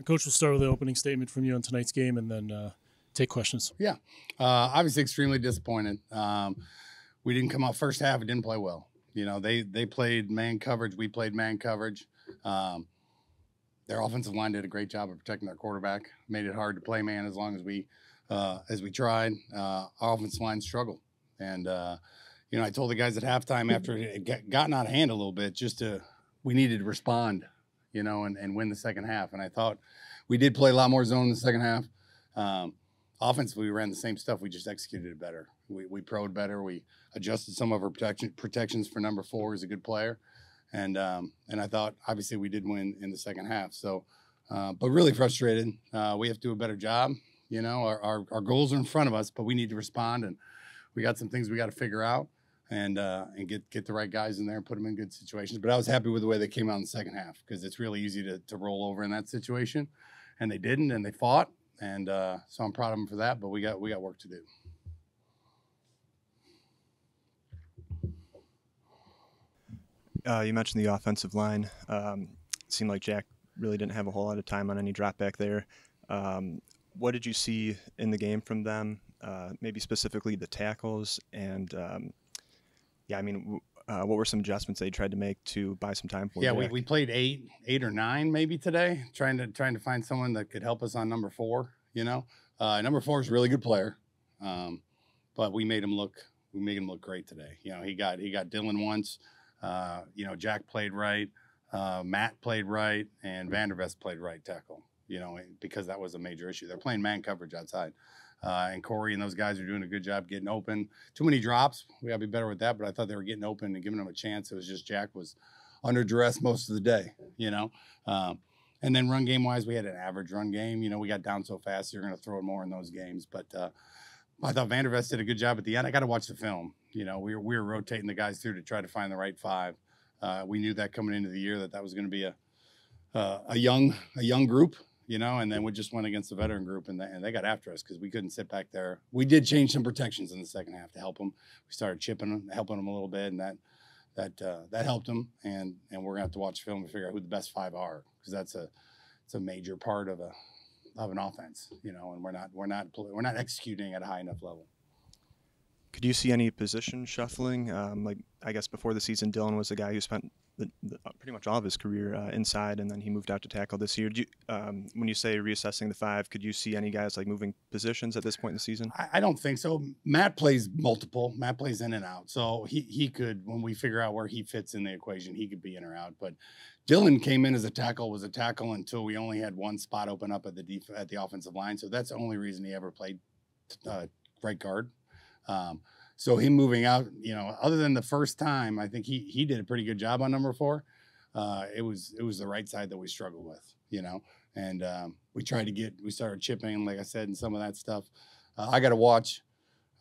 Coach, we'll start with the opening statement from you on tonight's game and then take questions. Yeah, obviously extremely disappointed. We didn't come out first half. It didn't play well. You know, they played man coverage. We played man coverage. Their offensive line did a great job of protecting their quarterback. Made it hard to play man as long as we tried. Our offensive line struggled. And, you know, I told the guys at halftime after it had gotten out of hand a little bit, we needed to respond, you know, and win the second half. And I thought we did play a lot more zone in the second half. Offensively, we ran the same stuff. We just executed it better. We pro'd better. We adjusted some of our protections for number 4. He's a good player. And I thought, obviously, we did win in the second half. So, but really frustrated. We have to do a better job. You know, our goals are in front of us, but we need to respond. And we got some things we got to figure out and get the right guys in there and put them in good situations. But I was happy with the way they came out in the second half because it's really easy to roll over in that situation. And they didn't, and they fought. And so I'm proud of them for that. But we got work to do. You mentioned the offensive line. It seemed like Jack really didn't have a whole lot of time on any drop back there. What did you see in the game from them? Maybe specifically the tackles and what were some adjustments they tried to make to buy some time for? Yeah, we played eight or nine maybe today, trying to find someone that could help us on number 4. You know, number 4 is a really good player, but we made him look great today. You know, he got Dylan once. You know, Jack played right, Matt played right, and Vandervest played right tackle. You know, because that was a major issue. They're playing man coverage outside. And Corey and those guys are doing a good job getting open. Too many drops. We got to be better with that, but I thought they were getting open and giving them a chance. It was just Jack was under duress most of the day, you know. And then run game-wise, we had an average run game. You know, we got down so fast, you're going to throw it more in those games. But I thought Vandervest did a good job at the end. I got to watch the film. You know, we were rotating the guys through to try to find the right 5. We knew that coming into the year that was going to be a young group. You know, and then we just went against the veteran group, and they got after us because we couldn't sit back there. We did change some protections in the second half to help them. We started chipping them, helping them a little bit, and that helped them. And we're gonna have to watch film to figure out who the best 5 are because it's a major part of an offense. You know, and we're not executing at a high enough level. Could you see any position shuffling? Like I guess before the season, Dylan was a guy who spent pretty much all of his career inside, and then he moved out to tackle this year. When you say reassessing the 5, could you see any guys like moving positions at this point in the season? I don't think so. Matt plays multiple. Matt plays in and out, so he could, when we figure out where he fits in the equation, he could be in or out. But Dylan came in as was a tackle until we only had one spot open up at the offensive line, so that's the only reason he ever played right guard. So him moving out, you know, other than the first time, I think he did a pretty good job on number 4. It was the right side that we struggled with, you know, and we started chipping, like I said, and some of that stuff. I got to watch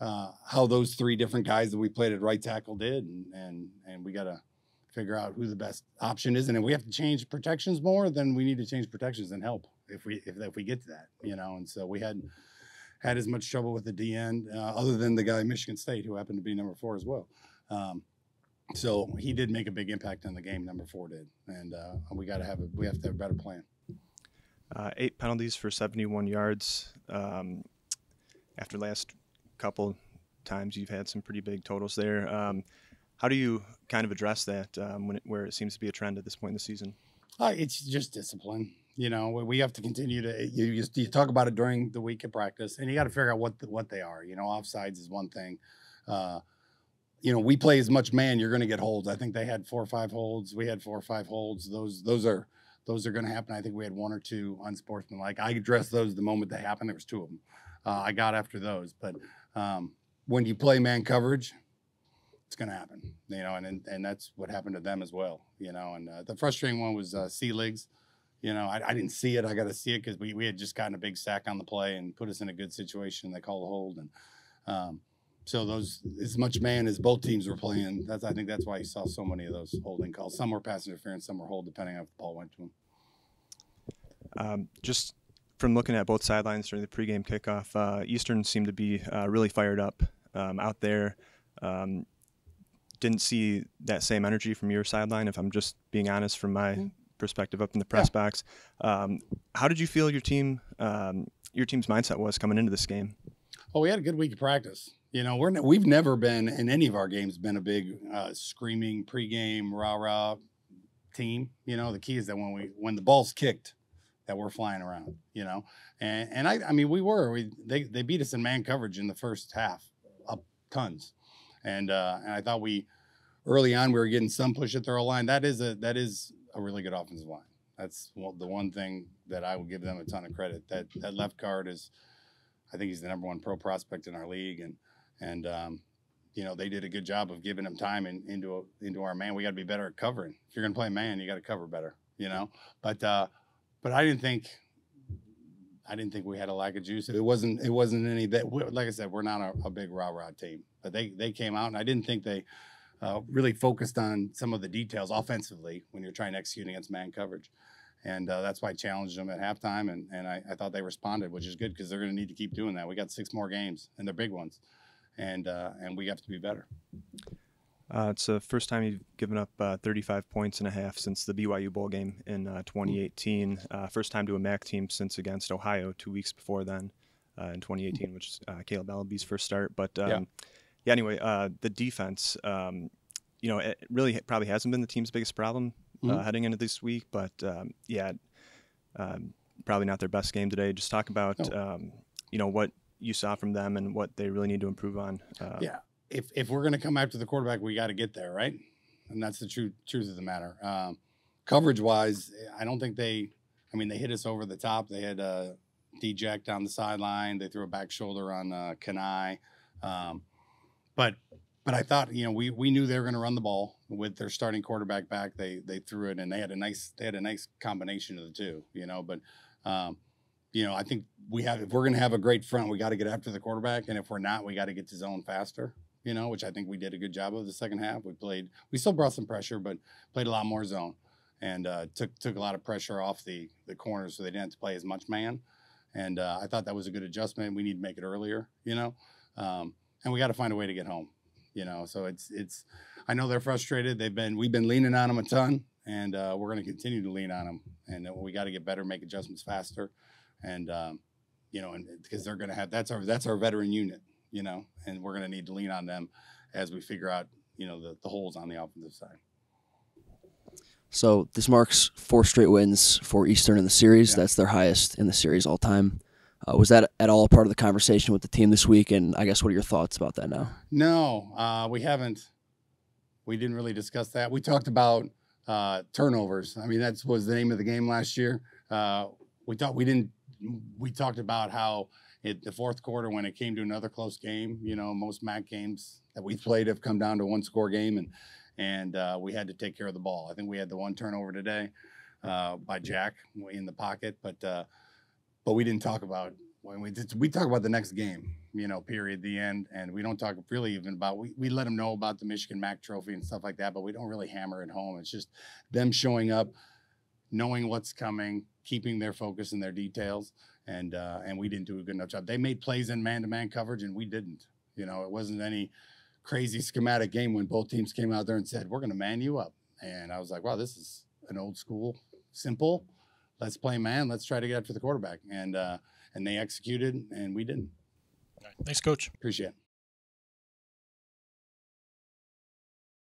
how those 3 different guys that we played at right tackle did, and we got to figure out who the best option is. And if we have to change protections more, then we need to change protections and help if we get to that, you know. And so we had as much trouble with the D-end, other than the guy at Michigan State who happened to be number 4 as well. So he did make a big impact on the game, number 4 did. And we have to have a better plan. 8 penalties for 71 yards. After last couple times, you've had some pretty big totals there. How do you kind of address that where it seems to be a trend at this point in the season? It's just discipline. You know, we have to continue to you talk about it during the week of practice, and you got to figure out what they are. You know, offsides is one thing. You know, we play as much man, you're going to get holds. I think they had 4 or 5 holds. We had 4 or 5 holds. Those are going to happen. I think we had 1 or 2 unsportsmanlike. I addressed those the moment they happened. There was 2 of them. I got after those, but when you play man coverage, it's going to happen. You know, and that's what happened to them as well. You know, and the frustrating one was Selig's. You know, I didn't see it. I got to see it because we had just gotten a big sack on the play and put us in a good situation. They called a hold, and so those as much man as both teams were playing. I think that's why you saw so many of those holding calls. Some were pass interference, some were hold, depending on if the ball went to them. Just from looking at both sidelines during the pregame kickoff, Eastern seemed to be really fired up out there. Didn't see that same energy from your sideline, if I'm just being honest from my perspective up in the press box. How did you feel your team's mindset was coming into this game? Oh, we had a good week of practice. You know, we've never been in any of our games been a big screaming pregame rah-rah team. You know, the key is that when the ball's kicked, that we're flying around. You know, and I mean they beat us in man coverage in the first half, up tons, and I thought early on we were getting some push at their line. That is a really good offensive line. That's the one thing that I will give them a ton of credit. That left guard is, I think he's the number one pro prospect in our league, and you know, they did a good job of giving him time into our man. We got to be better at covering. If you're going to play man, you got to cover better, you know. But I didn't think we had a lack of juice. It wasn't any that. Like I said, we're not a big rah-rah team. But they came out, and I didn't think they really focused on some of the details offensively when you're trying to execute against man coverage. And that's why I challenged them at halftime, and I thought they responded, which is good because they're going to need to keep doing that. We got 6 more games, and they're big ones. And we have to be better. It's the first time you've given up 35 points and a half since the BYU bowl game in 2018. First time to a MAC team since against Ohio 2 weeks before then in 2018, which is Caleb Allaby's first start. But anyway, the defense, you know, it really probably hasn't been the team's biggest problem heading into this week. But probably not their best game today. Just talk about you know, what you saw from them and what they really need to improve on. If we're going to come after the quarterback, we got to get there, right? And that's the truth of the matter. Coverage wise, I don't think they hit us over the top. They had D-Jack down the sideline. They threw a back shoulder on Kanai. But I thought, you know, we knew they were going to run the ball with their starting quarterback back. They threw it, and they had a nice combination of the two, you know, but you know, I think if we're going to have a great front, we got to get after the quarterback. And if we're not, we got to get to zone faster, you know, which I think we did a good job of the second half. We still brought some pressure, but played a lot more zone and took a lot of pressure off the corners so they didn't have to play as much man. And I thought that was a good adjustment. We need to make it earlier, you know, and we got to find a way to get home, you know. So it's I know they're frustrated. We've been leaning on them a ton, and we're going to continue to lean on them. And we got to get better, make adjustments faster. And, you know, and because they're going to have, that's our veteran unit, you know, and we're going to need to lean on them as we figure out, you know, the holes on the offensive side. So this marks 4 straight wins for Eastern in the series. Yeah. That's their highest in the series all time. Was that at all a part of the conversation with the team this week? And I guess, what are your thoughts about that now? No, we haven't. We didn't really discuss that. We talked about turnovers. I mean, that was the name of the game last year. We talked about how the fourth quarter, when it came to another close game, you know, most MAC games that we've played have come down to 1-score game, and we had to take care of the ball. I think we had the 1 turnover today by Jack in the pocket, but we didn't talk about we talk about the next game, you know, period, the end, and we don't talk really even about we let them know about the Michigan MAC trophy and stuff like that, but we don't really hammer it home. It's just them showing up, knowing what's coming, keeping their focus and their details, and we didn't do a good enough job. They made plays in man-to-man coverage, and we didn't. You know, it wasn't any crazy schematic game when both teams came out there and said, we're going to man you up. And I was like, wow, this is an old school, simple, let's play man, let's try to get after the quarterback. And they executed, and we didn't. Thanks, Coach. Appreciate it.